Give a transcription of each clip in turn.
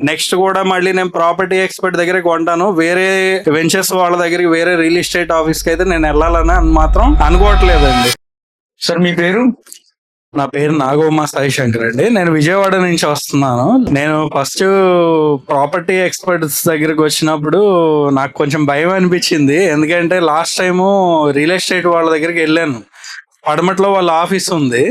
Next కూడా మళ్ళీ నేను ప్రాపర్టీ ఎక్స్పర్ట్ దగ్గర కొంటాను. వేరే వెంచర్స్ వాళ్ళ దగ్గరికి, వేరే రియల్ ఎస్టేట్ ఆఫీస్ కి అయితే నేను వెళ్ళాలని మాత్రం అనుకోవట్లేదండి. సార్ మీ పేరు? నా పేరు నాగోమా సాయి శంకర్ అండి. నేను విజయవాడ నుంచి వస్తున్నాను. నేను ఫస్ట్ ప్రాపర్టీ ఎక్స్పర్ట్స్ దగ్గరికి వచ్చినప్పుడు నాకు కొంచెం భయం అనిపించింది. ఎందుకంటే లాస్ట్ టైము రియల్ ఎస్టేట్ వాళ్ళ దగ్గరికి వెళ్ళాను. పడమట్లో వాళ్ళ ఆఫీస్ ఉంది.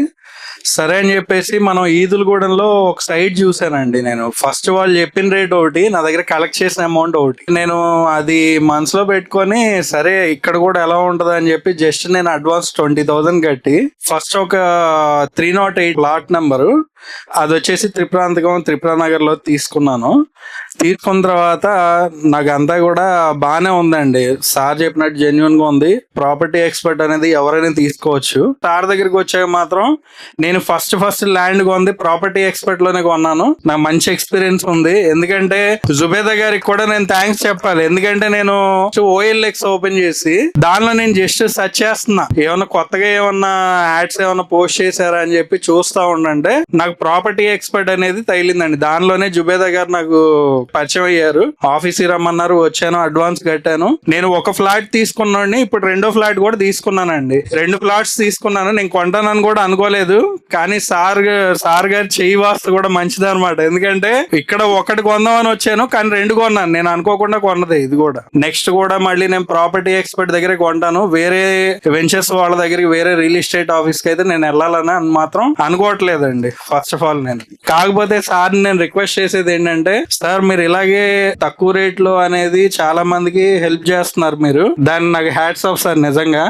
సరే అని చెప్పేసి మనం ఈదులగూడెంలో ఒక సైట్ చూసానండి. నేను ఫస్ట్ వాళ్ళు చెప్పిన రేట్ ఒకటి, నా దగ్గర కలెక్ట్ చేసిన అమౌంట్ ఒకటి. నేను అది మనసులో పెట్టుకొని సరే ఇక్కడ కూడా ఎలా ఉంటది అని చెప్పి జస్ట్ నేను అడ్వాన్స్ 20,000 కట్టి ఫస్ట్ ఒక 308 ప్లాట్ నెంబరు, అది వచ్చేసి త్రిపుర నగర్ లో తీసుకున్నాను. తీసుకున్న తర్వాత నాకు అంతా కూడా బానే ఉందండి. సార్ చెప్పినట్టు జెన్యున్ గా ఉంది. ప్రాపర్టీ ఎక్స్పర్ట్ అనేది ఎవరైనా తీసుకోవచ్చు. సార్ దగ్గరికి వచ్చాక మాత్రం నేను ఫస్ట్ ల్యాండ్ కొంది ప్రాపర్టీ ఎక్స్పర్ట్ లోనే కొన్నాను. నాకు మంచి ఎక్స్పీరియన్స్ ఉంది. ఎందుకంటే జుబేదా గారికి కూడా నేను థ్యాంక్స్ చెప్పాలి. ఎందుకంటే నేను OLX ఓపెన్ చేసి దానిలో నేను జస్ట్ సెర్చ్ చేస్తున్నా, ఏమన్నా కొత్తగా ఏమన్నా యాడ్స్ ఏమన్నా పోస్ట్ చేశారా అని చెప్పి చూస్తా ఉండంటే నాకు ప్రాపర్టీ ఎక్స్పర్ట్ అనేది తగిలిందండి. దానిలోనే జుబేదా గారు నాకు పరిచయం అయ్యారు. ఆఫీస్ రమ్మన్నారు, వచ్చాను, అడ్వాన్స్ కట్టాను. నేను ఒక ఫ్లాట్ తీసుకున్నాను, ఇప్పుడు రెండో ఫ్లాట్ కూడా తీసుకున్నానండి. 2 ఫ్లాట్స్ తీసుకున్నాను. నేను కొంటానని కూడా అనుకోలేదు, కానీ సార్ గారు చెయ్యి వాస్తు కూడా మంచిది అనమాట. ఎందుకంటే ఇక్కడ ఒకటి కొందామని వచ్చాను, కానీ 2 కొన్నాను. నేను అనుకోకుండా కొన్నది ఇది కూడా. నెక్స్ట్ కూడా మళ్ళీ నేను ప్రాపర్టీ ఎక్స్పర్ట్ దగ్గర కొంటాను. వేరే వెంచర్స్ వాళ్ళ దగ్గరికి, వేరే రియల్ ఎస్టేట్ ఆఫీస్ కి అయితే నేను వెళ్ళాలని మాత్రం అనుకోవట్లేదండి. ఫస్ట్ ఆఫ్ ఆల్ నేను కాకపోతే సార్ నేను రిక్వెస్ట్ చేసేది ఏంటంటే, సార్ మీరు ఇలాగే తక్కువ రేట్ లో అనేది చాలా మందికి హెల్ప్ చేస్తున్నారు. మీరు దాన్ని నాకు హ్యాట్స్ ఆఫ్ సార్. నిజంగా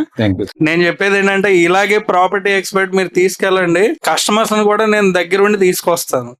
నేను చెప్పేది ఏంటంటే ఇలాగే ప్రాపర్టీ ఎక్స్పర్ట్ మీరు తీసుకెళ్ళండి. కస్టమర్స్ ని కూడా నేను దగ్గరుండి తీసుకొస్తాను.